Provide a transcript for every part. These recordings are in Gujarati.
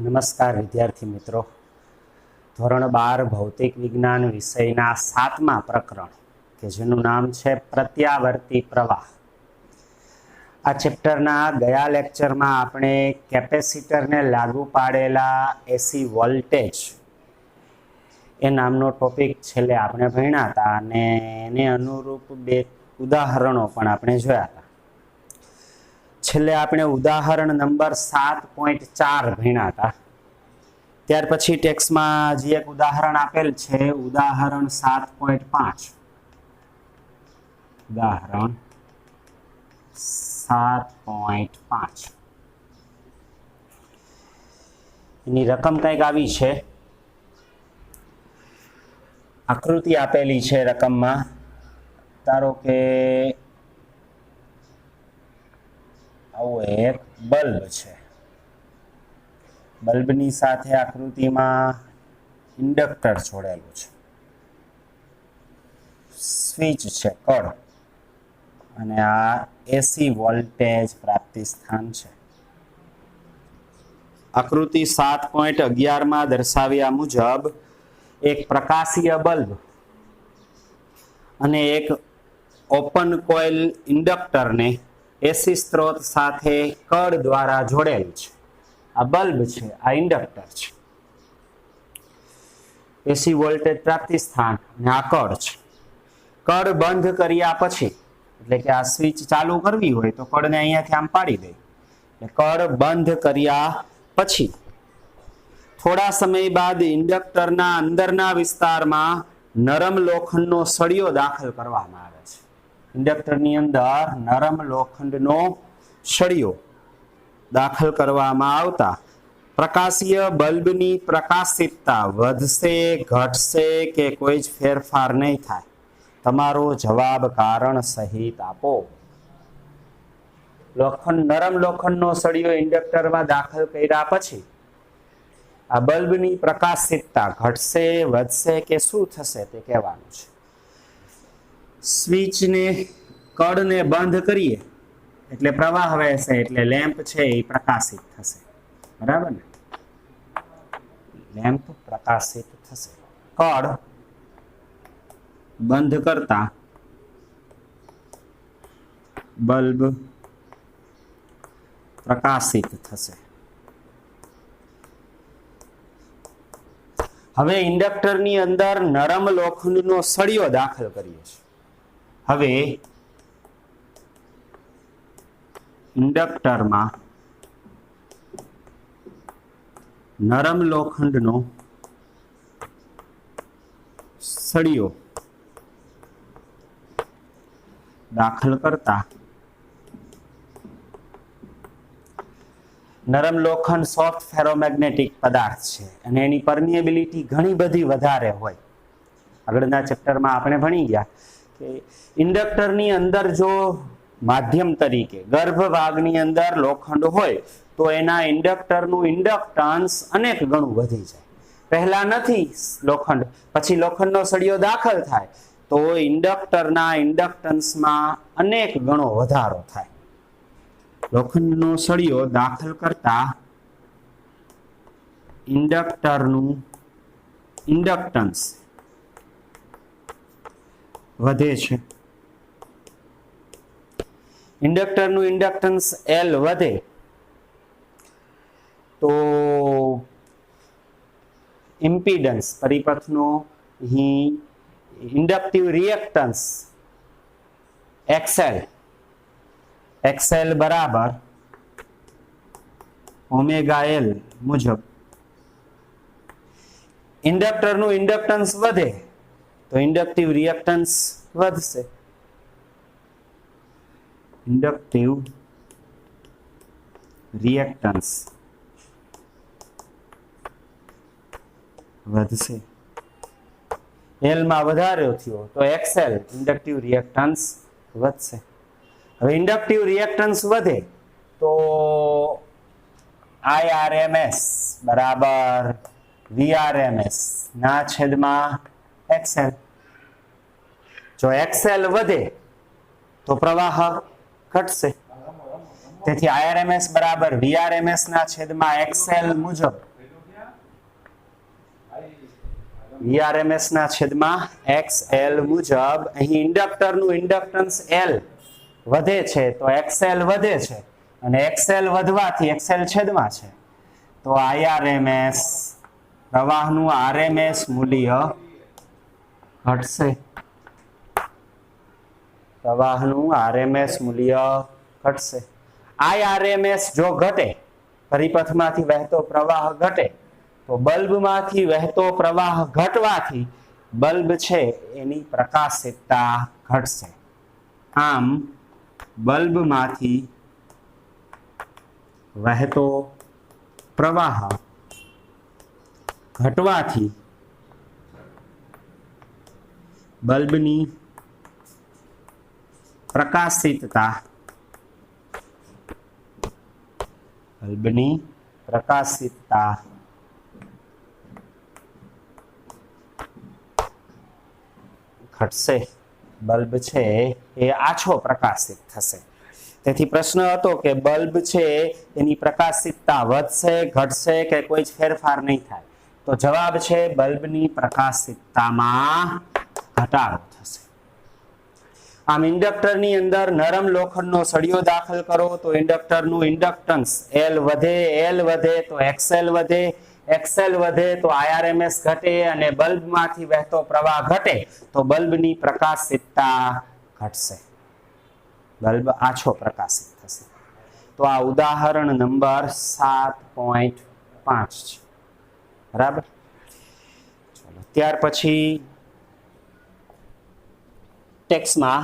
નમસ્કાર વિદ્યાર્થી મિત્રો, ધોરણ 12 ભૌતિક વિજ્ઞાન વિષયના 7મા પ્રકરણ કે જેનું નામ છે પ્રત્યાવર્તી પ્રવાહ. આ ચેપ્ટરના ગયા લેક્ચરમાં આપણે કેપેસિટરને લાગુ પાડેલા એસી વોલ્ટેજ એ નામનો ટોપિક છેલ્લે આપણે ભણ્યા હતા અને એને અનુરૂપ બે ઉદાહરણો પણ આપણે જોયા હતા. છેલ્લે આપણે ઉદાહરણ નંબર 7.4 ભણ્યા હતા. ત્યાર પછી ટેક્સ્ટમાં જે એક ઉદાહરણ આપેલ છે, ઉદાહરણ 7.5. ઉદાહરણ 7.5 એની રકમ કંઈક આવી છે. આકૃતિ આપેલી છે રકમમાં. ધારો કે આવો એક બલ્બ છે. બલ્બની સાથે આકૃતિમાં ઇન્ડક્ટર જોડેલું છે, સ્વિચ છે, કળ, અને આ એસી વોલ્ટેજ પ્રાપ્તિ સ્થાન છે. આકૃતિ 7.11 માં દર્શાવ્યા મુજબ એક પ્રકાશીય બલ્બ અને એક ઓપન કોઇલ ઇન્ડક્ટરને એસી સ્ત્રોત સાથે કળ દ્વારા જોડેલું છે. આ બલ્બ છે, આ ઇન્ડક્ટર છે. એસી વોલ્ટેજ પ્રાપ્તિ સ્થાન અને આ કળ છે. કળ બંધ કર્યા પછી, એટલે કે આ સ્વિચ ચાલુ કરવી હોય તો કળને અહીંયાથી આમ પાડી દે. કળ બંધ કર્યા પછી થોડા સમય બાદ ઇન્ડક્ટરના અંદરના વિસ્તારમાં નરમ લોખંડનો સળિયો દાખલ કરવામાં આવે છે. ઇન્ડક્ટરની અંદર નરમ લોખંડનો સળિયો દાખલ કરવામાં આવતા પ્રકાશીય બલ્બની પ્રકાશિતતા વધશે, ઘટશે કે કોઈ જ ફેરફાર નહીં થાય? તમારો જવાબ કારણ સહિત આપો. નરમ લોખંડનો સળિયો ઇન્ડક્ટરમાં દાખલ કર્યા પછી આ બલ્બની પ્રકાશિતતા ઘટશે, વધશે કે શું થશે તે કહેવાનું છે. સ્વિચને, કળને બંધ કરીએ એટલે પ્રવાહ વહેશે, એટલે લેમ્પ છે એ પ્રકાશિત થશે. બરાબર ને? લેમ્પ પ્રકાશિત થશે. કળ બંધ કરતા બલ્બ પ્રકાશિત થશે. હવે ઇન્ડક્ટરની અંદર નરમ લોખંડનો સળિયો દાખલ કરીએ છીએ. હવે ઇન્ડક્ટરમાં નરમ લોખંડનો સળિયો દાખલ કરતા નરમ લોખંડ સોફ્ટ ફેરોમેગ્નેટિક પદાર્થ છે અને એની પરમિએબિલિટી ઘણી બધી વધારે હોય. આગળના ચેપ્ટરમાં આપણે ભણી ગયા કે ઇન્ડક્ટરની અંદર જો માધ્યમ તરીકે ગર્ભ ભાગની અંદર લોખંડ હોય તો એના ઇન્ડક્ટરનું ઇન્ડક્ટન્સ અનેક ગણું વધી જાય. પહેલા નથી લોખંડ, પછી લોખંડનો સળિયો દાખલ થાય તો ઇન્ડક્ટરના ઇન્ડક્ટન્સમાં અનેક ગણો વધારો થાય. લોખંડનો સળિયો દાખલ કરતા ઇન્ડક્ટરનું ઇન્ડક્ટન્સ વધે છે. ઇન્ડક્ટરનું ઇન્ડક્ટન્સ L વધે તો ઇમ્પિડન્સ, પરિપથનો ઇન્ડક્ટિવ રિએક્ટન્સ XL બરાબર ઓમેગા L મુજબ ઇન્ડક્ટરનું ઇન્ડક્ટન્સ વધે તો ઇન્ડક્ટિવ રિએક્ટન્સ વધશે. ઇન્ડક્ટિવ રિએક્ટન્સ વધશે. L માં વધારો થયો તો XL ઇન્ડક્ટિવ રિએક્ટન્સ વધશે. હવે ઇન્ડક્ટિવ રિએક્ટન્સ વધે તો IRMS બરાબર VRMS ના છેદમાં XL. જો XL વધે તો પ્રવાહ ઘટશે. તેથી IRMS બરાબર VRMS ના છેદમાં XL મુજબ VRMS ના છેદમાં XL મુજબ અહીં ઇન્ડક્ટરનું ઇન્ડક્ટન્સ L વધે છે તો XL વધે છે અને XL વધવાથી XL છેદમાં છે તો IRMS પ્રવાહનું RMS મૂલ્ય ઘટશે. પ્રવાહનું RMS મૂલ્ય ઘટશે. IRMS જો ઘટે, પરિપથમાંથી વહેતો પ્રવાહ ઘટે તો બલ્બમાંથી વહેતો પ્રવાહ ઘટવાથી બલ્બ છે એની પ્રકાશિતતા ઘટશે. આમ બલ્બમાંથી વહેતો પ્રવાહ ઘટવાથી બલ્બની પ્રકાશિતતા ઘટશે. બલ્બ છે એ આછો પ્રકાશિત થશે. તેથી પ્રશ્ન હતો કે બલ્બ છે એની પ્રકાશિતતા વધશે, ઘટશે કે કોઈ જ ફેરફાર નહીં થાય? તો જવાબ છે બલ્બની પ્રકાશિતતામાં ઘટાડો થશે. આમ ઇન્ડક્ટરની અંદર નરમ લોખંડનો સળિયો દાખલ કરો તો ઇન્ડક્ટરનું ઇન્ડક્ટન્સ L વધે તો XL વધે, XL વધે તો IRMS ઘટે અને બલ્બમાંથી વહેતો પ્રવાહ ઘટે તો બલ્બની પ્રકાશિતતા ઘટશે. બલ્બ આછો પ્રકાશિત થશે. તો આ ઉદાહરણ નંબર 7.5 છે. બરાબર. ચલો ત્યાર પછી ટેક્સ્ટમાં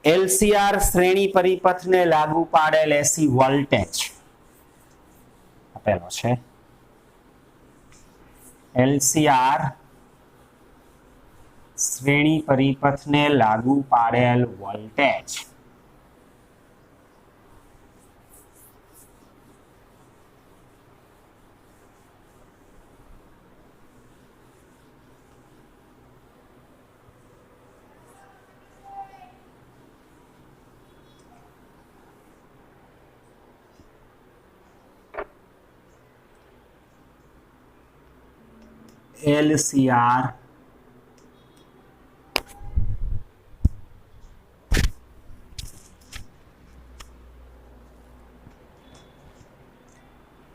LCR શ્રેણી પરિપથને લાગુ પાડેલ AC વોલ્ટેજ આપેલો છે. LCR શ્રેણી પરિપથને લાગુ પાડેલ વોલ્ટેજ LCR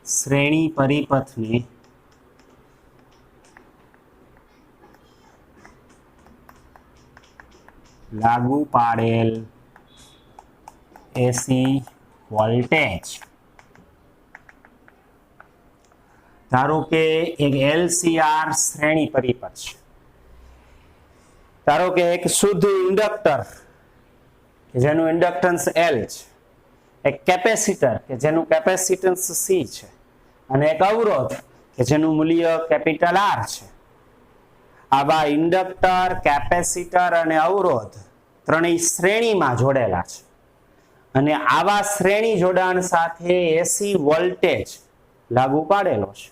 શ્રેણી પરિપથને લાગુ પાડેલ AC વોલ્ટેજ. ધારો કે એક LCR શ્રેણી પરિપથ છે. ધારો કે એક શુદ્ધ ઇન્ડક્ટર જેનું ઇન્ડક્ટન્સ L છે, એક કેપેસિટર કે જેનું કેપેસિટન્સ C છે અને એક અવરોધ કે જેનું મૂલ્ય કેપિટલ R છે. આવા ઇન્ડક્ટર, કેપેસિટર અને અવરોધ ત્રણેય શ્રેણીમાં જોડેલા છે અને આવા શ્રેણી જોડાણ સાથે AC વોલ્ટેજ લાગુ પાડેલો છે.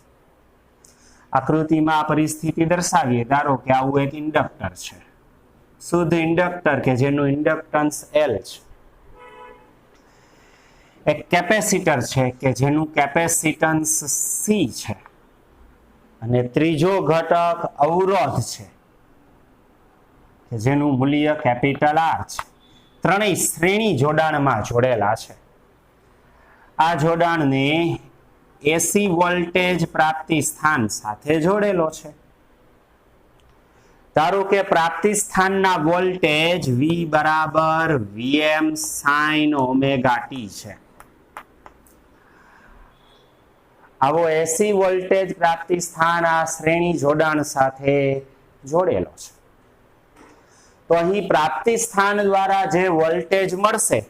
આકૃતિમાં પરિસ્થિતિ દર્શાવીએ. ધારો કે આવું એક ઇન્ડક્ટર છે, શુદ્ધ ઇન્ડક્ટર કે જેનું ઇન્ડક્ટન્સ L છે. એક કેપેસિટર છે કે જેનું કેપેસિટન્સ C છે અને ત્રીજો ઘટક અવરોધ છે કે જેનું મૂલ્ય કેપિટલ R છે. ત્રણેય શ્રેણી જોડાણમાં જોડેલા છે. આ જોડાણને AC વોલ્ટેજ પ્રાપ્તિ સ્થાન સાથે જોડેલો છે. ધારો કે પ્રાપ્તિ સ્થાનના વોલ્ટેજ V બરાબર Vm sin ઓમેગા t છે. આવો AC વોલ્ટેજ પ્રાપ્તિ સ્થાન આ શ્રેણી જોડાણ સાથે જોડેલો છે. તો અહીં પ્રાપ્તિ સ્થાન દ્વારા જે વોલ્ટેજ મળશે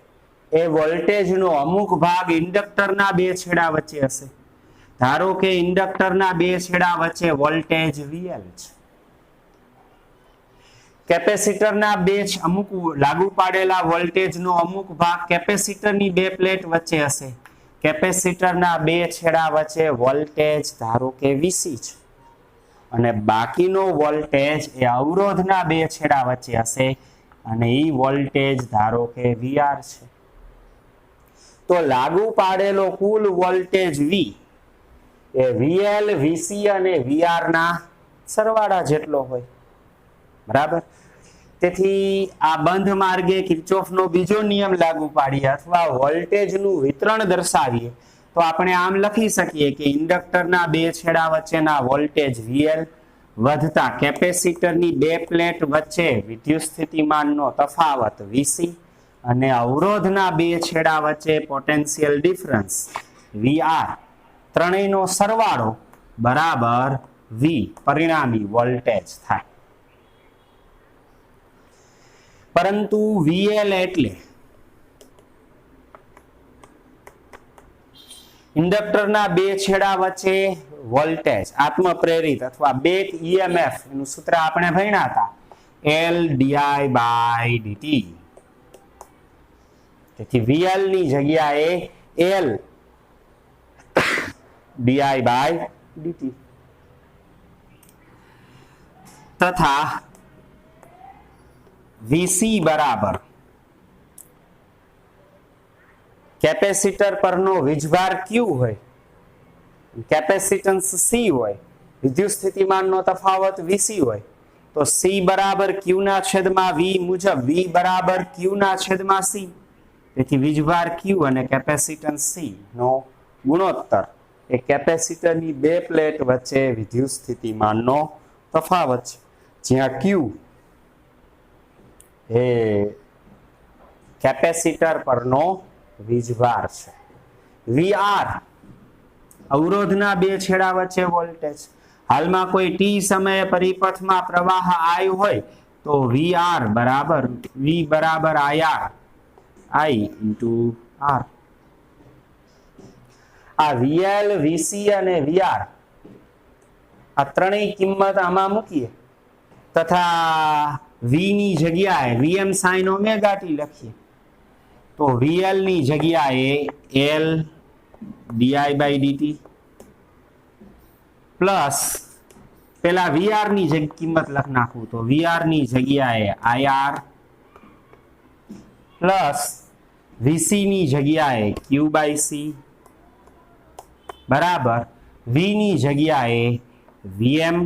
એ વોલ્ટેજનો અમુક ભાગ ઇન્ડક્ટરના બે છેડા વચ્ચે હશે. ધારો કે ઇન્ડક્ટરના બે છેડા વચ્ચે વોલ્ટેજ VL છે. કેપેસિટરના અમુક લાગુ પાડેલા વોલ્ટેજનો અમુક ભાગ કેપેસિટરની બે પ્લેટ વચ્ચે હશે. કેપેસિટરના બે છેડા વચ્ચે વોલ્ટેજ ધારો કે VC છે અને બાકીનો વોલ્ટેજ એ અવરોધના બે છેડા વચ્ચે હશે અને એ વોલ્ટેજ ધારો કે VR છે. તો લાગુ પાડેલો કુલ વોલ્ટેજ V એ VL, VC અને VR ના સરવાળા જેટલો હોય, બરાબર। તેથી આ બંધ માર્ગે કિર્ચોફનો બીજો નિયમ લાગુ પાડીએ અથવા વોલ્ટેજનું વિતરણ દર્શાવીએ તો આપણે આમ લખી શકીએ કે ઇન્ડક્ટરના બે છેડા વચ્ચેના વોલ્ટેજ VL વધતા કેપેસિટરની બે પ્લેટ વચ્ચે વિદ્યુત સ્થિતિમાનનો તફાવત VC અને અવરોધના બે છેડા વચ્ચે પોટેન્શિયલ ડિફરન્સ VR ત્રણેયનો સરવાળો બરાબર V પરિણામી વોલ્ટેજ થાય। પરંતુ VL એટલે ઇન્ડક્ટરના બે છેડા વચ્ચે વોલ્ટેજ આત્મપ્રેરિત અથવા બેક EMF એનું સૂત્ર આપણે ભણ્યા હતા L di/dt। તેથી VL ની જગ્યાએ L di/dt તથા VC બરાબર કેપેસિટર પરનો વીજભાર Q હોય, કેપેસિટન્સ C હોય, વિદ્યુત સ્થિતિમાનનો તફાવત VC હોય તો C બરાબર Q ના છેદમાં V મુજબ V બરાબર Q ના છેદમાં C। તેથી વીજભાર Q અને કેપેસિટન્સ C નો ગુણોત્તર એ કેપેસિટરની બે પ્લેટ વચ્ચે વિદ્યુત સ્થિતિમાનનો તફાવત છે, જ્યાં Q એ કેપેસિટર પરનો વીજભાર છે, VR અવરોધના બે છેડા વચ્ચે વોલ્ટેજ। હાલમાં કોઈ t સમયે પરિપથમાં પ્રવાહ I હોય તો VR બરાબર V બરાબર IR I into R। આ VL VC અને VR આ ત્રણેય કિંમત આમાં મૂકીએ તથા V ની જગ્યાએ Vm sin omega t લખીએ તો VL ની જગ્યાએ L di/dt પ્લસ પેલા VR ની કિંમત લખ નાખું તો VR ની જગ્યાએ IR પ્લસ VC ની જગ્યાએ Q/C બરાબર V ની જગ્યાએ Vm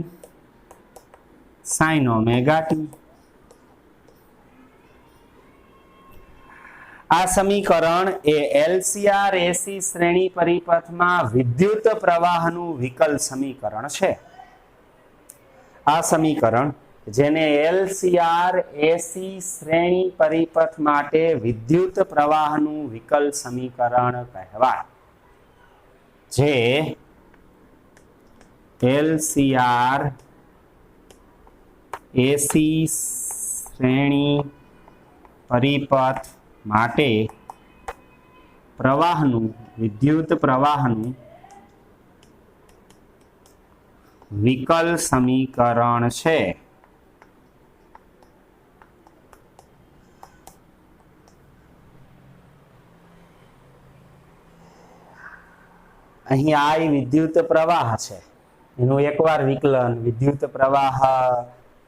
sin omega t। આ સમીકરણ એ LCR AC શ્રેણી પરિપથમાં વિદ્યુત પ્રવાહનું વિકલ સમીકરણ છે। આ સમીકરણ જેને LCR AC શ્રેણી પરિપથ માટે વિદ્યુત પ્રવાહનું વિકલ સમીકરણ કહેવાય, જે LCR AC શ્રેણી પરિપથ માટે પ્રવાહનું વિદ્યુત પ્રવાહનું વિકલ સમીકરણ છે। અહીં આ વિદ્યુત પ્રવાહ છે, એનું એકવાર વિકલન વિદ્યુત પ્રવાહ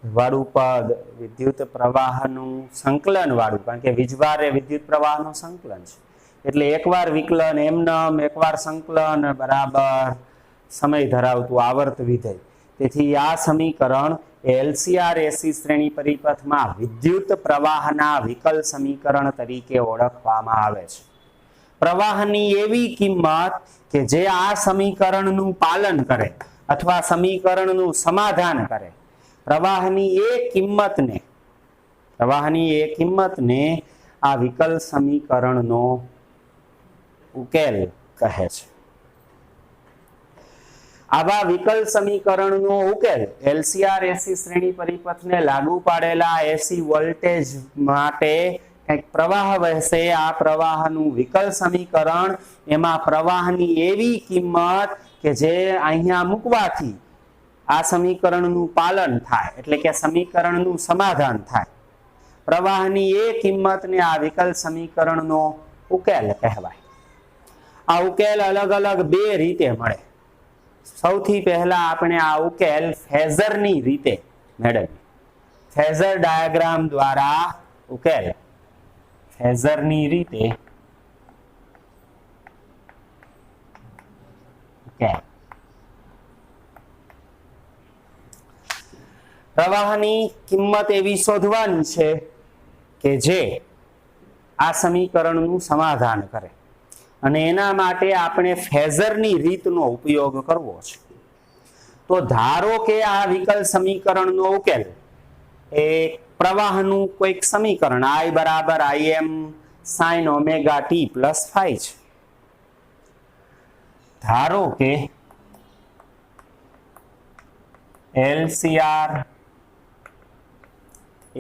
વાળું પદ વિદ્યુત પ્રવાહનું સંકલન વાળું, કારણ કે વીજભાર એ વિદ્યુત પ્રવાહનું સંકલન છે એટલે એકવાર વિકલન એમનેમ એકવાર સંકલન બરાબર સમય ધરાવતું આવર્ત વિધેય। તેથી આ સમીકરણ LCR AC શ્રેણી પરિપથમાં વિદ્યુત પ્રવાહના વિકલ સમીકરણ તરીકે ઓળખવામાં આવે છે। પ્રવાહની એવી કિંમત કે જે આ સમીકરણનું પાલન કરે અથવા સમીકરણનું સમાધાન કરે, પ્રવાહની એ કિંમતને આ વિકલ સમીકરણનો ઉકેલ કહે છે। આવા વિકલ સમીકરણનો ઉકેલ LCR AC શ્રેણી પરિપથને લાગુ પાડેલા AC વોલ્ટેજ માટે કંઈક પ્રવાહ વહેશે। આ પ્રવાહનું વિકલ સમીકરણ એમાં પ્રવાહની એવી કિંમત કે જે અહીંયા મૂકવાથી આ સમીકરણનું પાલન થાય એટલે કે સમીકરણનું સમાધાન થાય, પ્રવાહની એ કિંમતને આ વિકલ સમીકરણનો ઉકેલ કહેવાય। આ ઉકેલ અલગ અલગ બે રીતે મળે। સૌથી પહેલા આપણે આ ઉકેલ ફેઝરની રીતે મેળવીએ, ફેઝર ડાયાગ્રામ દ્વારા ઉકેલ ફેઝરની રીતે ઉકેલ। પ્રવાહની કિંમત એવી શોધવાની છે કે જે આ સમીકરણનું સમાધાન કરે અને એના માટે આપણે ફેઝરની રીતનો ઉપયોગ કરવો છે. તો ધારો કે આ વિકલ સમીકરણનો ઉકેલ એ પ્રવાહનું કોઈક સમીકરણ I બરાબર Im sin omega t plus phi છે. ધારો કે LCR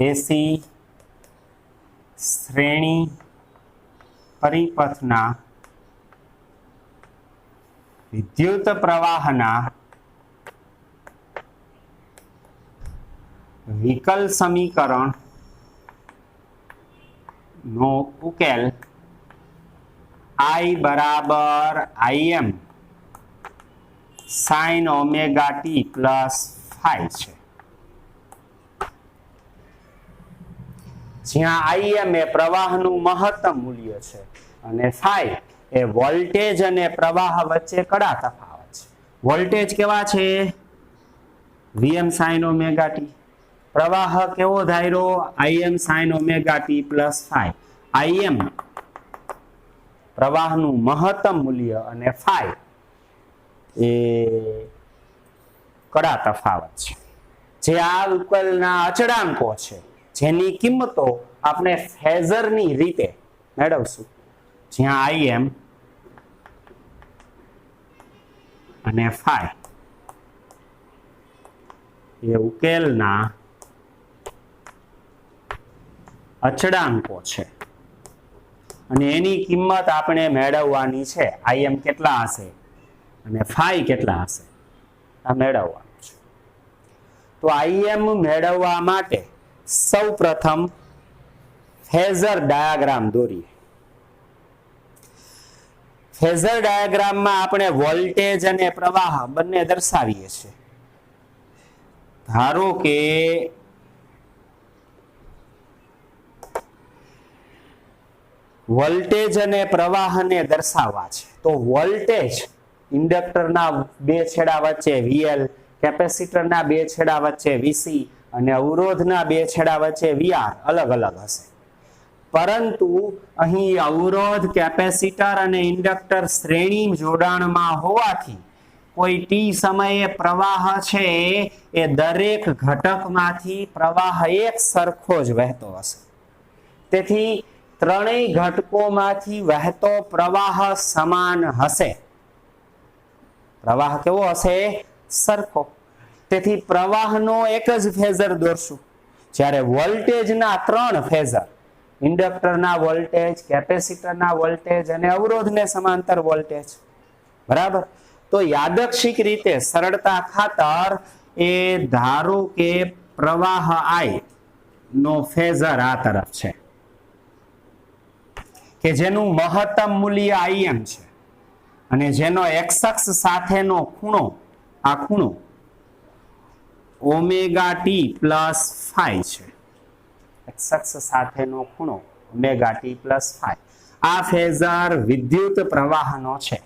AC શ્રેણી પરિપથના વિદ્યુત પ્રવાહના વિકલ સમીકરણ નો ઉકેલ I બરાબર Im sin omega t plus phi છે. જ્યાં Im એ પ્રવાહનું મહત્તમ મૂલ્ય છે અને ફાઈ એ વોલ્ટેજ અને પ્રવાહ વચ્ચે કડા તફાવત છે. વોલ્ટેજ કેવા છે? Vm sin omega t. પ્રવાહ કેવો ધાર્યો? Im sin omega t plus phi. Im પ્રવાહનું મહત્તમ મૂલ્ય અને ફાઈ એ કડા તફાવત છે. જે આ ઉકેલના અચળાંકો છે જેની કિંમતો આપણે ફેઝરની રીતે મેળવશું. જ્યાં Im અને ફાઈ એ ઉકેલના અચળાંકો છે અને એની કિંમત આપણે મેળવવાની છે. Im કેટલા હશે અને ફાઈ કેટલા હશે આ મેળવવાનું છે. તો Im મેળવવા માટે સૌ પ્રથમ ફેઝર ડાયાગ્રામ દોરીએ. ફેઝર ડાયાગ્રામમાં આપણે વોલ્ટેજ અને પ્રવાહ બંને દર્શાવીએ છીએ. ધારો કે વોલ્ટેજ અને પ્રવાહને દર્શાવવા છે તો વોલ્ટેજ ઇન્ડક્ટરના બે છેડા વચ્ચે VL, કેપેસિટરના બે છેડા વચ્ચે VC અને અવરોધના બે છેડા વચ્ચે VR અલગ અલગ હશે. પરંતુ અહીં અવરોધ, કેપેસિટર અને ઇન્ડક્ટર શ્રેણી જોડાણમાં હોવાથી કોઈ ટી સમયે પ્રવાહ છે એ દરેક ઘટકમાંથી પ્રવાહ એક સરખો જ વહેતો હશે. તેથી ત્રણેય ઘટકોમાંથી વહેતો પ્રવાહ સમાન હશે. પ્રવાહ કેવો હશે? સરખો. તેથી પ્રવાહનો એક જ ફેઝર દોરશું. જ્યારે વોલ્ટેજના ત્રણ ફેઝર, ઇન્ડક્ટરના વોલ્ટેજ, કેપેસિટરના વોલ્ટેજ અને અવરોધને સમાંતર વોલ્ટેજ. બરાબર? તો યાદચ્છિક રીતે સરળતા ખાતર એ ધારો કે પ્રવાહ I નો ફેઝર આ તરફ છે કે જેનું મહત્તમ મૂલ્ય Im છે અને જેનો x અક્ષ સાથેનો ખૂણો આ ખૂણો ઓમેગા ટી પ્લસ ફાઈ છે. x અક્ષ સાથેનો ખૂણો ઓમેગા ટી પ્લસ ફાઈ. આ ફેઝર વિદ્યુત પ્રવાહનો છે.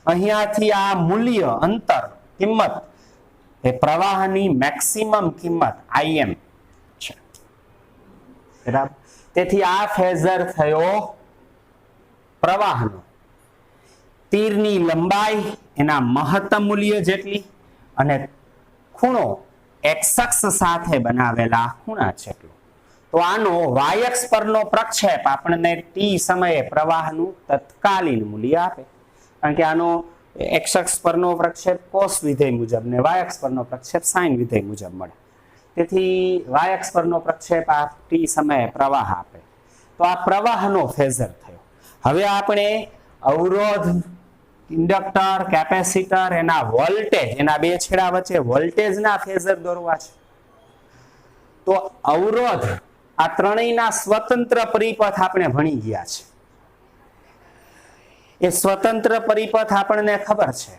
અહીંયાથી આ મૂલ્ય અંતર કિંમત એ પ્રવાહની મેક્સિમમ કિંમત Im છે. બરાબર? તેથી આ ફેઝર થયો પ્રવાહનો. તીરની લંબાઈ એના મહત્તમ મૂલ્ય જેટલી અને ખૂણો x અક્ષ સાથે બનાવેલા ખૂણા જેટલો. તો આનો y અક્ષ પરનો પ્રક્ષેપ આપણને t સમયે પ્રવાહનું તત્કાલીન મૂલ્ય આપે. કારણ કે આનો x અક્ષ પરનો પ્રક્ષેપ cos વિધેય મુજબ ને y અક્ષ પરનો પ્રક્ષેપ sin વિધેય મુજબ મળે. તેથી y અક્ષ પરનો પ્રક્ષેપ આ t સમયે પ્રવાહ આપે. તો આ પ્રવાહનો ફેઝર થયો. હવે આપણે અવરોધ, ઇન્ડક્ટર, કેપેસિટર એના વોલ્ટેજ, એના બે છેડા વચ્ચે વોલ્ટેજના ફેઝર દોરવા છે. તો અવરોધ આ ત્રણેયના સ્વતંત્ર પરિપથ આપણે ભણી ગયા છે. એ સ્વતંત્ર પરિપથ આપણને ખબર છે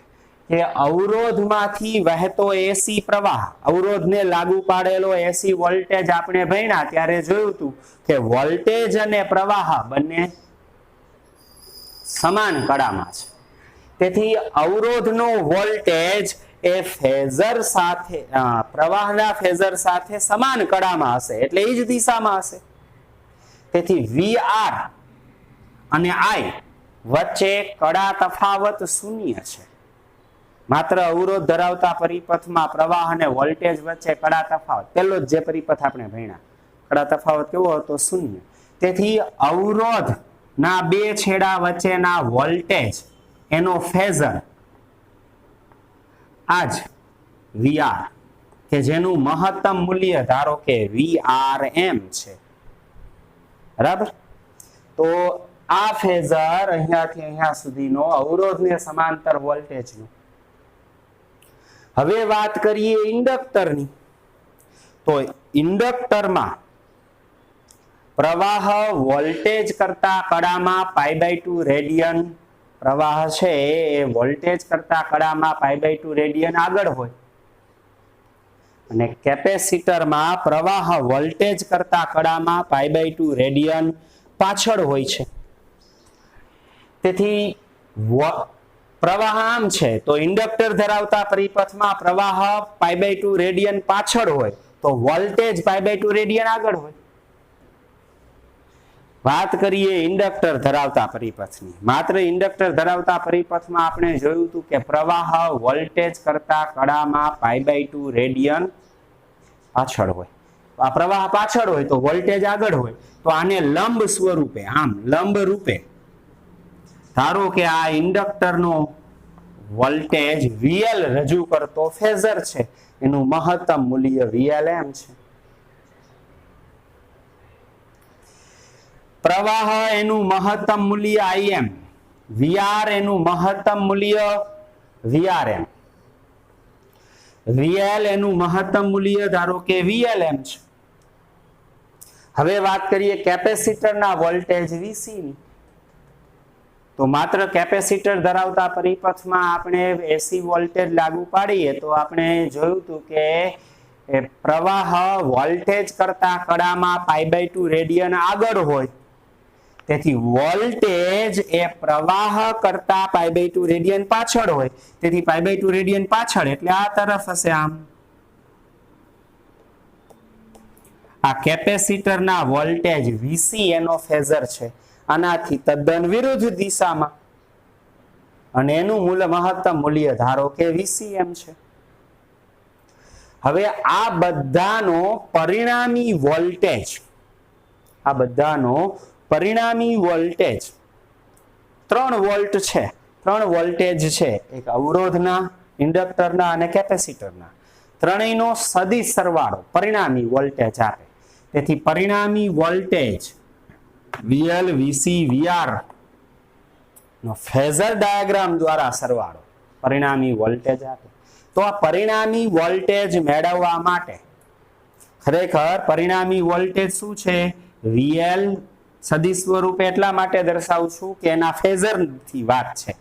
કે અવરોધમાંથી વહેતો એસી પ્રવાહ, અવરોધને લાગુ પાડેલો એસી વોલ્ટેજ આપણે ભણ્યા ત્યારે જોયું હતું કે વોલ્ટેજ અને પ્રવાહ બંને સમાન કડામાં છે. તેથી અવરોધનો વોલ્ટેજ એ ફેઝર સાથે પ્રવાહના ફેઝર સાથે સમાન કડામાં હશે એટલે એ જ દિશામાં હશે। તેથી VR અને I વચ્ચે કડા તફાવત શૂન્ય છે। માત્ર અવરોધ ધરાવતા પરિપથમાં પ્રવાહ અને વોલ્ટેજ વચ્ચે કડા તફાવત, પેલો જ જે પરિપથ આપણે ભણ્યા, કડા તફાવત કેવો હતો? શૂન્ય। તેથી અવરોધ ના બે છેડા વચ્ચેના વોલ્ટેજ એનો ફેઝર આજ VR કે જેનું મહત્તમ મૂલ્ય ધારો કે VRM છે, બરાબર। તો આ ફેઝર અહીંયાથી અહીંયા સુધીનો અવરોધને સમાંતર વોલ્ટેજનો। હવે વાત કરીએ ઇન્ડક્ટરની, તો ઇન્ડક્ટરમાં પ્રવાહ વોલ્ટેજ કરતા કડામાં π/2 રેડિયન પ્રવાહ છે એ વોલ્ટેજ કરતા કડામાં π/2 રેડિયન આગળ હોય અને કેપેસિટરમાં પ્રવાહ વોલ્ટેજ કરતા કડામાં π/2 રેડિયન પાછળ હોય છે। તેથી પ્રવાહ આમ છે તો ઇન્ડક્ટર ધરાવતા પરિપથમાં પ્રવાહ π/2 રેડિયન પાછળ હોય તો વોલ્ટેજ π/2 રેડિયન આગળ હોય। વાત કરીએ ઇન્ડક્ટર ધરાવતા પરિપથની, માત્ર ઇન્ડક્ટર ધરાવતા પરિપથમાં આપણે જોયું હતું કે પ્રવાહ વોલ્ટેજ કરતા કડામાં π/2 રેડિયન પાછળ હોય। આ પ્રવાહ પાછળ હોય તો વોલ્ટેજ આગળ હોય, તો આને લંબ સ્વરૂપે, આમ લંબ રૂપે ધારો કે આ ઇન્ડક્ટરનો વોલ્ટેજ VL રજૂ કરતો ફેઝર છે, એનું મહત્તમ મૂલ્ય VLM છે। પ્રવાહ એનું મહત્તમ મૂલ્ય IM, VR એનું મહત્તમ મૂલ્ય VRM, VL એનું મહત્તમ મૂલ્ય ધારો કે VLM છે। હવે વાત કરીએ કેપેસિટરના વોલ્ટેજ VC ની, તો માત્ર કેપેસિટર ધરાવતા પરિપથમાં આપણે AC વોલ્ટેજ લાગુ પાડીએ તો આપણે જોયું હતું કે પ્રવાહ વોલ્ટેજ કરતા કડામાં π/2 રેડિયન આગળ હોય, તેથી વોલ્ટેજ એ પ્રવાહ કરતા π/2 રેડિયન પાછળ હોય, તેથી π/2 રેડિયન પાછળ એટલે આ તરફ હશે। આમ આ કેપેસિટરના વોલ્ટેજ VC એનો ફેઝર છે, આનાથી તદ્દન વિરુદ્ધ દિશામાં, અને એનું મહત્તમ મૂલ્ય ધારો કે VCM છે। હવે આ બધાનો પરિણામી વોલ્ટેજ, આ બધાનો પરિણામી વોલ્ટેજ 3 વોલ્ટ છે, 3 વોલ્ટેજ છે, એક અવરોધના, ઇન્ડક્ટરના અને કેપેસિટરના, ત્રણેયનો સદિશ સરવાળો પરિણામી વોલ્ટેજ આપે। તેથી પરિણામી વોલ્ટેજ VL, VC, VR નો ફેઝર ડાયાગ્રામ દ્વારા સરવાળો પરિણામી વોલ્ટેજ આપે। તો આ પરિણામી વોલ્ટેજ મેળવવા માટે ખરેખર પરિણામી વોલ્ટેજ શું છે? VL સદિશ સ્વરૂપે એટલા માટે દર્શાવું છું કે એના ફેઝરથી વાત છે,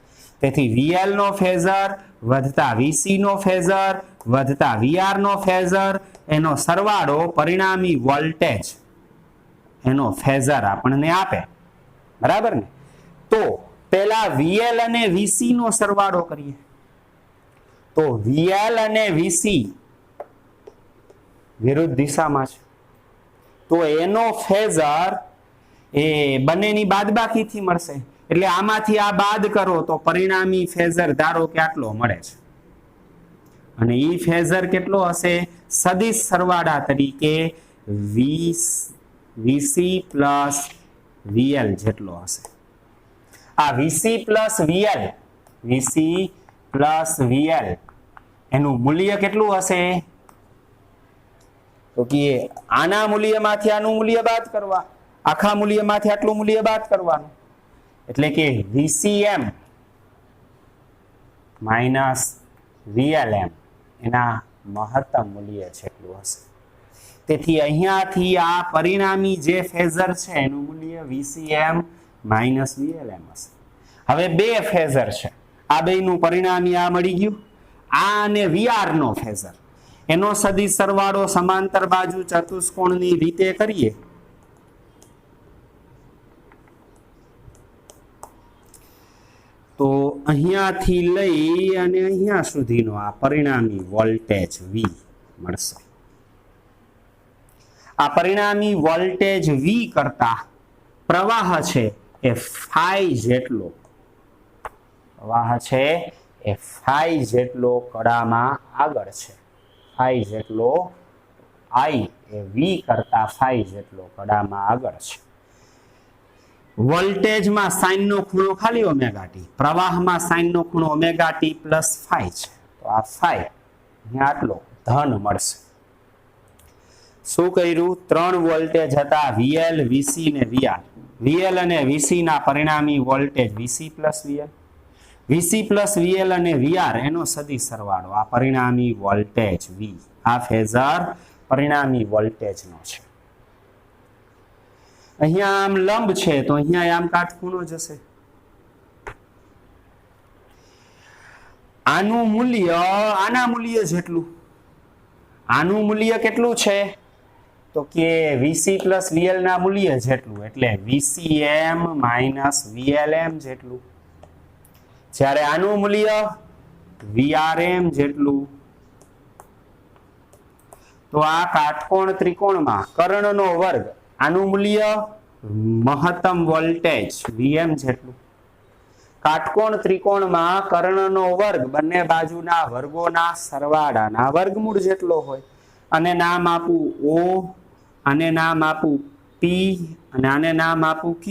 તેથી VL નો ફેઝર વધતા VC નો ફેઝર વધતા VR નો ફેઝર એનો સરવાળો પરિણામી વોલ્ટેજ એનો ફેઝર આપણને આપે, બરાબર ને? તો પહેલા VL અને VC નો સરવાળો કરીએ, તો VL અને VC વિરુદ્ધ દિશામાં છે, તો એનો ફેઝર એ બંનેની બાદબાકીથી મળશે, એટલે આમાંથી આ બાદ કરો તો પરિણામી ફેઝર ધારો કે આટલો મળે છે, અને ઈ ફેઝર કેટલો હશે? સદિશ સરવાળા તરીકે VC પ્લસ VL જેટલો હશે। આ VC પ્લસ VL એનું મૂલ્ય કેટલું હશે? તો કે આના મૂલ્યમાંથી આનું મૂલ્ય બાદ કરવા, આખા મૂલ્યમાંથી આટલું મૂલ્ય બાદ કરવાનું, એટલે કે VCM માઇનસ VLM એના મહત્તમ મૂલ્ય જેટલું હશે। તેથી અહીંયાથી આ પરિણામી જે ફેઝર છે એનું મૂલ્ય VCM માઇનસ VLM હશે। હવે બે ફેઝર છે, આ બેનું પરિણામી આ મળી ગયું, આ અને VR નો ફેઝર એનો સદિશ સરવાળો સમાંતર બાજુ ચતુષ્કોણની રીતે કરીએ તો અહીંયાથી લઈ અને અહીંયા સુધીનો આ પરિણામી વોલ્ટેજ V મળશે. આ પરિણામી વોલ્ટેજ V કરતા પ્રવાહ છે એ ફાઈ જેટલો કડામાં આગળ છે. ફાઈ જેટલો I એ V કરતા ફાઈ જેટલો કડામાં આગળ છે. વોલ્ટેજમાં સાઇનનો ખૂણો ખાલી ઓમેગા ટી, પ્રવાહમાં સાઇનનો ખૂણો ઓમેગા ટી પ્લસ ફાઈ છે. તો આ ફાઈ અહીંયા આટલો ધન મળશે. શું કર્યું? 3 વોલ્ટેજ હતા VL, VC ને VR. VL અને VC ના પરિણામી voltage VC plus VL, VC plus VL અને VR એનો સદી સરવાળો આ પરિણામી વોલ્ટેજ V. આ ફેઝર પરિણામી વોલ્ટેજનો છે. અહીંયા આમ લંબ છે તો અહીંયા આમ કાટખૂણો જશે. આનું મૂલ્ય આના મૂલ્ય જેટલું. આનું મૂલ્ય કેટલું છે? તો કે VC પ્લસ VL ના મૂલ્ય જેટલું, એટલે VCM માઇનસ VLM જેટલું. જ્યારે આનું મૂલ્ય VRM જેટલું. તો આ કાટકોણ ત્રિકોણમાં કર્ણનો વર્ગ, આનું મૂલ્ય મહત્તમ વોલ્ટેજ VM જેટલું. કાટકોણ ત્રિકોણમાં કર્ણનો વર્ગ બંને બાજુના વર્ગોના સરવાળાના વર્ગમૂળ જેટલો હોય. અને નામ આપું O, આને નામ આપું P અને આને નામ આપું Q.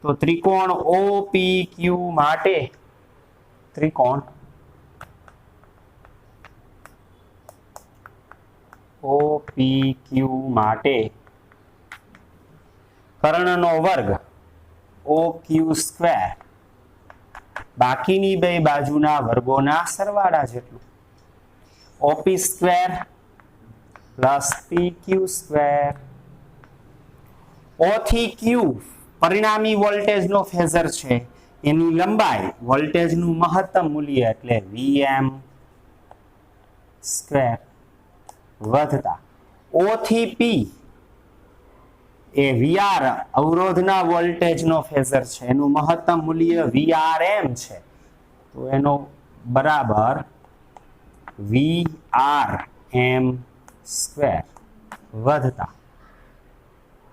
તો ત્રિકોણ OPQ માટે ત્રિકોણ OPQ માટે કર્ણનો વર્ગ OQ સ્ક્વેર બાકીની બે બાજુના વર્ગોના સરવાળા જેટલું. OP square plus PQ square. O થી Q પરિણામી વોલ્ટેજનો ફેઝર છે. એની લંબાઈ વોલ્ટેજનું મહત્તમ મૂલ્ય એટલે VM સ્ક્વેર વધતા O થી P એ VR અવરોધના વોલ્ટેજનો ફેઝર છે. એનું મહત્તમ મૂલ્ય VRM છે. તો એનો બરાબર VRM સ્ક્વેર વધતા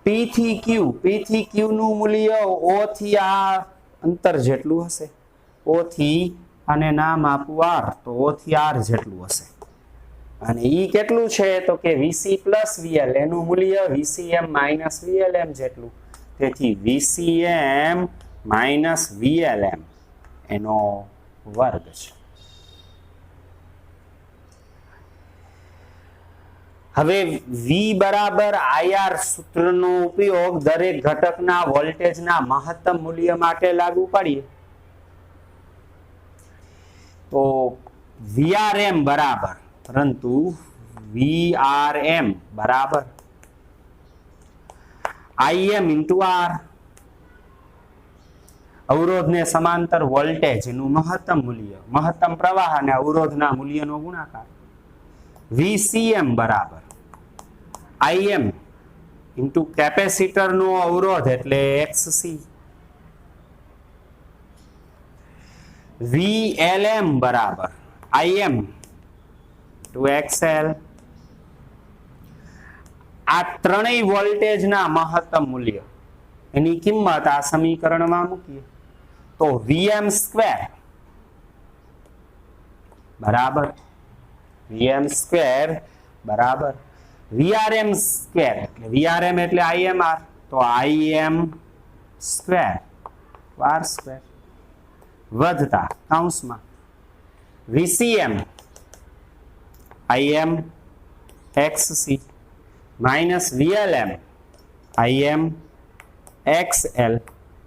P થી Q નું મૂલ્ય O થી આ અંતર જેટલું હશે. O થી આને નામ આપું R, તો O થી R જેટલું હશે. અને ઈ કેટલું છે? તો કે VC પ્લસ VL એનું મૂલ્ય VCM માઇનસ VLM જેટલું. તેથી VCM માઇનસ VLM એનો વર્ગ છે. હવે V બરાબર IR સૂત્રનો ઉપયોગ દરેક ઘટકના વોલ્ટેજના મહત્તમ મૂલ્ય માટે લાગુ પાડીએ તો VRM બરાબર, પરંતુ VRM બરાબર IM ઇન્ટુ R. અવરોધને સમાંતર વોલ્ટેજ નું મહત્તમ મૂલ્ય, મહત્તમ પ્રવાહ અને અવરોધના મૂલ્યનો ગુણાકાર. VCM બરાબર IM ઇન્ટુ કેપેસિટરનો અવરોધ એટલે XC. VLM બરાબર IM ટુ XL. આ ત્રણેય વોલ્ટેજના મહત્તમ મૂલ્ય એની કિંમત આ સમીકરણમાં મૂકીએ તો VM સ્ક્વેર બરાબર VRM સ્ક્વેર, એટલે VRM એટલે IMR, તો IM સ્ક્વેર R સ્ક્વેર વધતા કૌંસમાં VCM IM XC minus VLM IM XL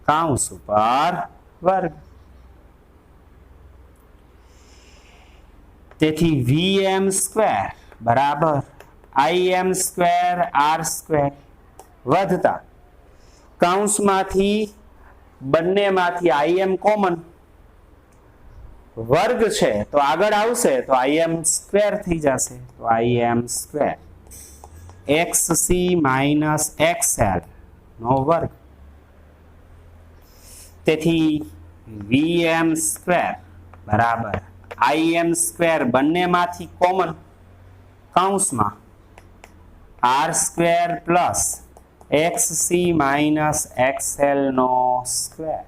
કૌંસ ઉપર વર્ગ. તેથી VM સ્ક્વેર બરાબર IM સ્ક્વેર R સ્ક્વેર વધતા કૌંસમાંથી બંનેમાંથી IM કોમન, વર્ગ છે તો આગળ આવશે તો IM સ્ક્વેર થઈ જશે. તો IM square XC minus XL નો વર્ગ. તેથી વીએમ સ્ક્વેર બરાબર આઈએમ સ્ક્વેર બંનેમાંથી કોમન કૌંસમાં R square plus XC minus XL નો સ્ક્વેર.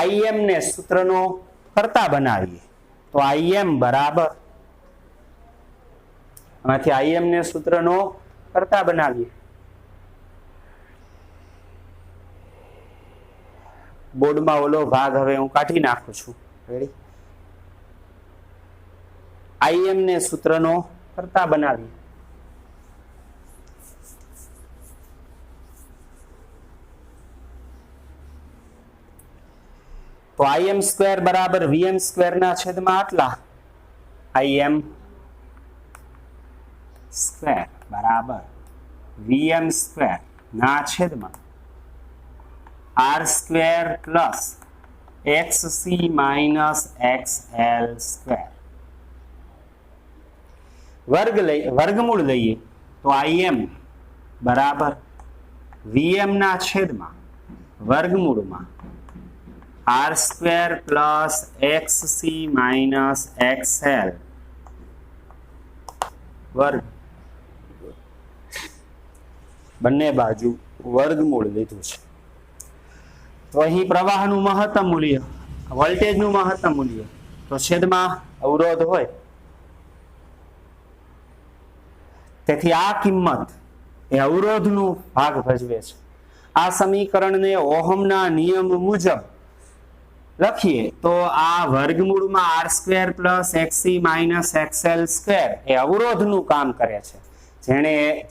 IM ને સૂત્રનો કરતા બનાવીએ તો IM બરાબર આમાંથી IM ને સૂત્રનો કરતા બનાવીએ. બોર્ડમાં ઓલો ભાગ હવે હું કાઢી નાખું છું. રેડી? IM ને સૂત્રનો કરતા બનાવીએ. તો IM સ્ક્વેર બરાબર VM સ્ક્વેર ના છેદમાં આટલા IM સ્ક્વેર બરાબર VM સ્ક્વેર ના છેદમાં R square plus XC minus XL square. વર્ગમૂળ લઈએ તો IM બરાબર VM ના છેદમાં વર્ગમૂળમાં R square plus XC minus XL વર્ગ. બંને બાજુ વર્ગમૂળ લીધું છે. તો અહીં પ્રવાહનું મહત્તમ મૂલ્ય, વોલ્ટેજનું મહત્તમ મૂલ્ય, તો છેદમાં અવરોધ હોય તેથી આ કિંમત એ અવરોધનો ભાગ ભજવે છે. આ સમીકરણને ઓહમના નિયમ મુજબ લખીએ તો આ વર્ગમૂળમાં R square plus XC minus XL square એ અવરોધનું કામ કરે છે,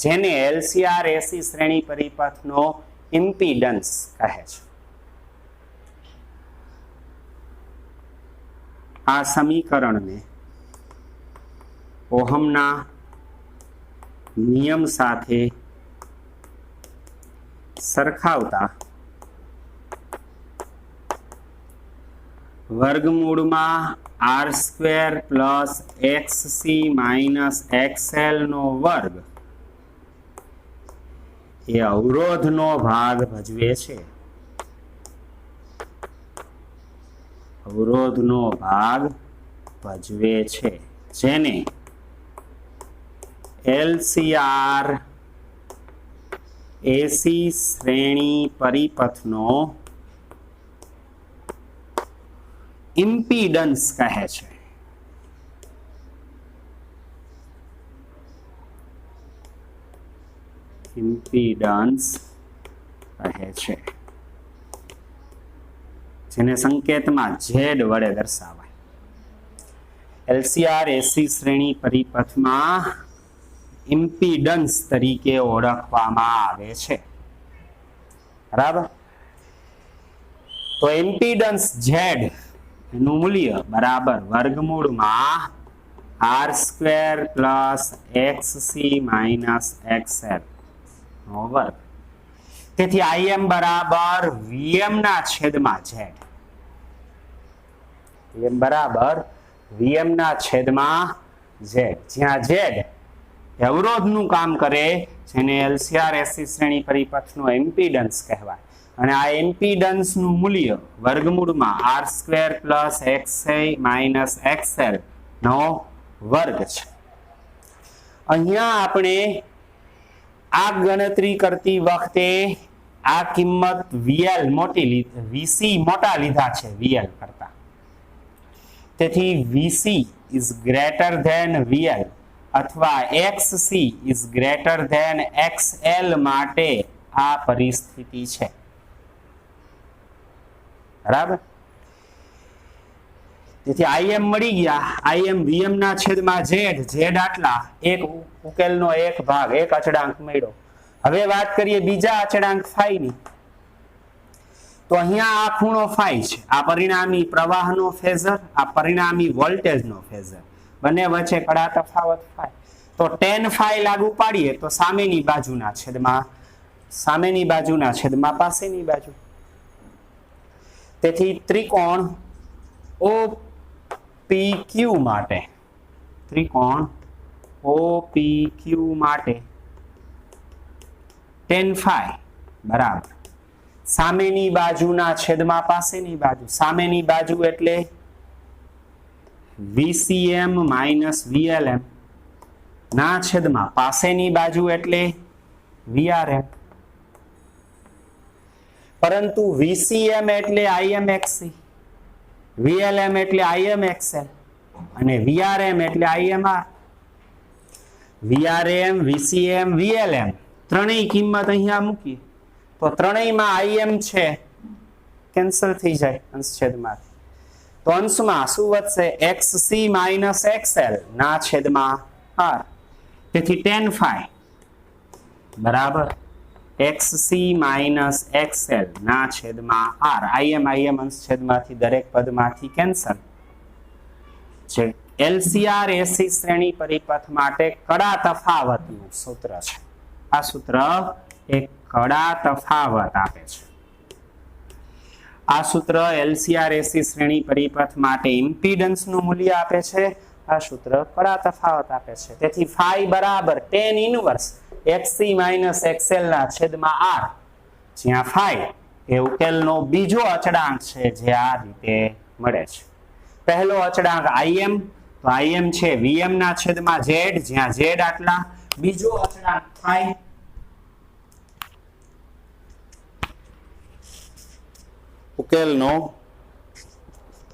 જેને LCR AC શ્રેણી પરિપથનો ઇમ્પિડન્સ કહે છે. આ સમીકરણને ઓહમના નિયમ સાથે સરખાવતા વર્ગમૂળમાં R square plus XC minus XL નો વર્ગ એ અવરોધનો ભાગ ભજવે છે. અવરોધનો ભાગ ભજવે છે, જેને LCR AC શ્રેણી પરિપથનો ઇમ્પિડન્સ કહે છે. ઇમ્પિડન્સ કહે છે, જેને સંકેતમાં Z વડે દર્શાવાય. LCR AC શ્રેણી પરિપથમાં ઇમ્પિડન્સ તરીકે ઓળખવામાં આવે છે. બરાબર? તો ઇમ્પિડન્સ Z નું મૂલ્ય બરાબર વર્ગમૂળમાં R square plus XC minus XL નો વર્ગ. તેથી IM બરાબર VM ના છેદમાં Z. VM બરાબર VM ના છેદમાં Z, જ્યાં Z અવરોધનું કામ કરે, જેને LCR AC શ્રેણી પરિપથનો ઇમ્પિડન્સ કહેવાય. અને આ ઇમ્પિડન્સનું મૂલ્ય વર્ગમૂળમાં R square plus XC minus XL નો વર્ગ છે. અહીંયા આપણે આ ગણતરી કરતી વખતે આ કિંમત VL VC મોટા લીધા છે VL કરતા. તેથી VC is greater than VL અથવા XC is greater than XL માટે આ પરિસ્થિતિ છે. બરાબર? તેથી IM મળી ગયા. IM VM ના છેદમાં Z આટલા, એક ઉકેલનો એક ભાગ, એક અચળાંક મળ્યો. હવે વાત કરીએ બીજા અચળાંક ફાઈ ની. તો અહીંયા આ ખૂણો ફાઈ છે, આ પરિણામી પ્રવાહનો ફેઝર, આ પરિણામી વોલ્ટેજનો ફેઝર, બંને વચ્ચે કડા તફાવત ફાઈ. તો tan ફાઈ લાગુ પાડીએ તો સામેની બાજુના છેદમાં પાસેની બાજુ. તેથી ત્રિકોણ OPQ માટે tan phi બરાબર સામેની બાજુના છેદમાં પાસેની બાજુ. સામેની બાજુ એટલે VCM માઇનસ VLM ના છેદમાં પાસેની બાજુ એટલે VRM. પરંતુ VCM એટલે IMXC, VLM એટલે IMXL અને VRM એટલે IMR. VRM, VCM, VLM ત્રણેય કિંમત અહીંયા મૂકીએ તો ત્રણેયમાં IM છે કેન્સલ થઈ જાય અંશછેદમાંથી. તો અંશમાં શું વધશે? XC માઇનસ XL ના છેદમાં R. તેથી tan phi બરાબર XC માઇનસ XL ના છેદમાં R. IM અંશછેદમાંથી દરેક પદમાંથી કેન્સલ છે. LCR AC શ્રેણી પરિપથ માટે કડા તફાવતનું સૂત્ર છે. આ સૂત્ર એક કડા તફાવત આપે છે. આ સૂત્ર LCR AC શ્રેણી પરિપથ માટે ઇમ્પિડન્સનું મૂલ્ય આપે છે. આ સૂત્ર કડા તફાવત આપે છે. તેથી phi બરાબર tan inverse XC minus XL ના છેદમાં R, જ્યાં phi એ ઉકેલનો બીજો અચળાંક છે જે આ રીતે મળે છે. પહેલો અચળાંક IM, તો IM છે VM ના છેદમાં Z, જ્યાં Z આટલા. બીજો અચળાંક phi ઉકેલનો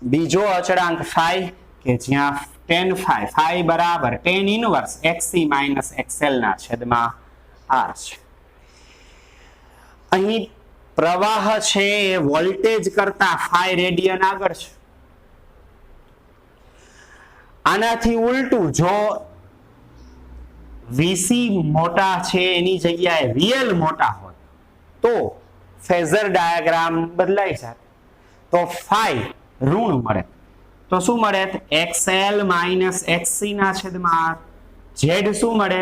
બીજો અચળાંક phi કે જ્યાં tan phi બરાબર tan inverse XC minus XL ના છેદમાં R છે. અહીં પ્રવાહ છે એ વોલ્ટેજ કરતા phi રેડિયન આગળ છે. આનાથી ઉલટું જો VC મોટા છે એની જગ્યાએ VL મોટા હોય તો ફેઝર ડાયાગ્રામ બદલાઈ જાય. તો phi ઋણ મળે. તો શું મળે? XL માઇનસ XC ના છેદમાં R. Z શું મળે?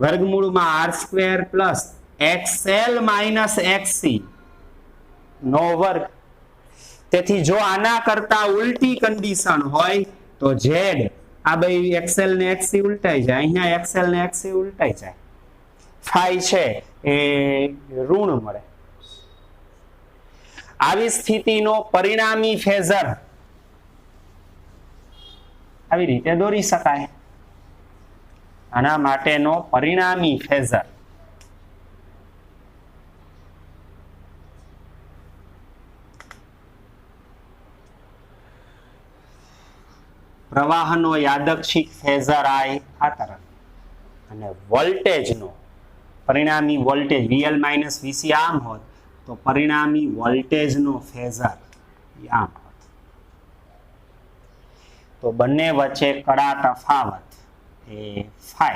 વર્ગમૂળમાં R square plus XL minus XC નો વર્ગ. તેથી જો આના કરતા ઉલટી કન્ડિશન હોય તો Z આ બે XL ને XC ઉલટાઈ જાય, અહીંયા XL ને XC ઉલટાઈ જાય. phi છે એ ઋણ મળે. આવી સ્થિતિનો પરિણામી ફેઝર આવી રીતે દોરી શકાય. આના માટેનો પરિણામી ફેઝર પ્રવાહનો યાદચ્છિક ફેઝર I આ તરફ અને વોલ્ટેજનો પરિણામી વોલ્ટેજ VL માઇનસ VC આમ હોત તો પરિણામી વોલ્ટેજનો ફેઝર આમ હોત. તો બંને વચ્ચે કડા તફાવત એ phi.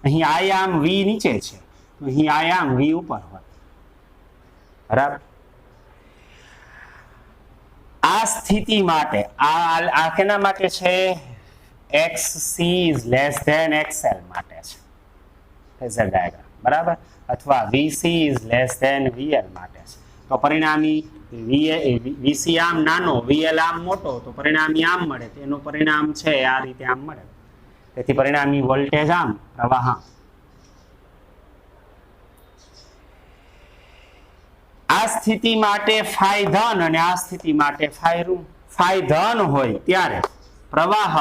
અહીં I આમ V નીચે છે તો અહીં I આમ V ઉપર હોત. બરાબર. આ સ્થિતિ માટે આ કેના માટે છે? XC is less than XL માટે છે ફેઝર ડાયાગ્રામ. બરાબર. અથવા VC is less than VL માટે છે. તો પરિણામી VC આમ નાનો, VL આમ મોટો, તો પરિણામી આમ મળે. તેનું પરિણામ છે આ રીતે આમ મળે. તેથી પરિણામી વોલ્ટેજ આમ, પ્રવાહ આમ. આ સ્થિતિ માટે phi ધન અને આ સ્થિતિ માટે phi ઋણ. phi ધન હોય ત્યારે પ્રવાહ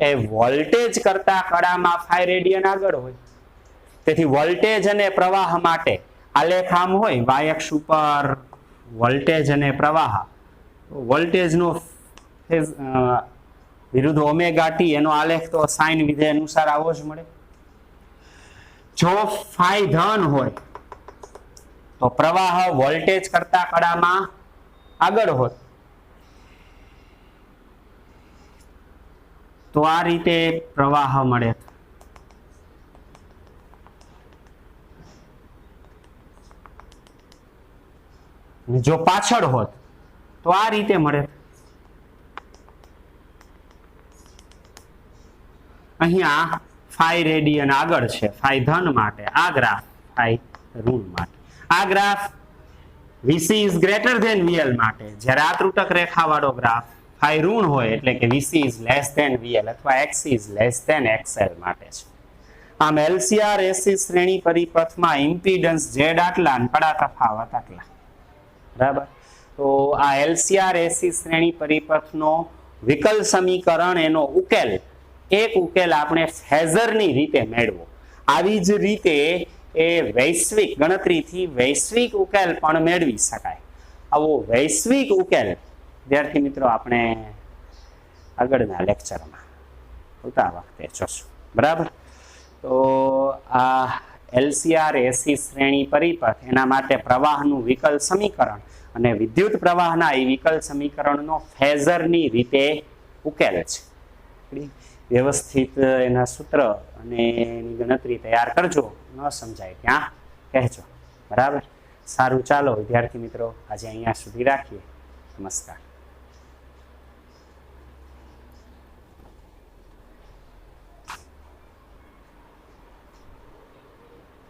એ વોલ્ટેજ કરતા કડામાં phi રેડિયન આગળ હોય. તેથી વોલ્ટેજ અને પ્રવાહ માટે આલેખ આમ હોય, y અક્ષ ઉપર વોલ્ટેજ અને પ્રવાહ. વોલ્ટેજનો વિરુદ્ધ ઓમેગા ટી એનો આલેખ તો સાઇન વિધેય અનુસાર આવો જ મળે. જો phi ધન હોય તો પ્રવાહ વોલ્ટેજ કરતા કડામાં આગળ હોત. તો આ રીતે પ્રવાહ મળે. જો પાછળ હોત તો આ રીતે મળે. અહીંયા phi રેડિયન આગળ છે phi ધન માટે, આ ગ્રાફ phi ઋણ માટે. આ graph VC is greater than VL માટે, જ્યારે આ ત્રુટક રેખા વાળો ગ્રાફ phi ઋણ હોય એટલે કે VC is less than VL અથવા XC is less than XL માટે છે. આમ LCR AC શ્રેણી પરિપથમાં ઇમ્પિડન્સ Z આટલા અને કડા તફાવત આટલા, બરાબર. તો આ LCR AC શ્રેણી પરિપથનો વિકલ સમીકરણ એનો ઉકેલ, એક ઉકેલ આપણે ફેઝરની રીતે મેળવો. આવી જ રીતે એ વૈશ્વિક ગણતરીથી વૈશ્વિક ઉકેલ પણ મેળવી શકાય. આવો વૈશ્વિક ઉકેલ વિદ્યાર્થી મિત્રો આપણે આગળના લેક્ચરમાં આવતા વખતે જોશું, બરાબર. તો આ LCR AC શ્રેણી પરિપથ એના માટે પ્રવાહનું વિકલ સમીકરણ અને વિદ્યુત પ્રવાહના એ વિકલ સમીકરણનો ફેઝરની રીતે ઉકેલ છે. વ્યવસ્થિત એના સૂત્ર અને એની ગણતરી તૈયાર કરજો. ન સમજાય ત્યાં કહેજો, બરાબર. સારું, ચાલો વિદ્યાર્થી મિત્રો આજે અહીંયા સુધી રાખીએ. નમસ્કાર.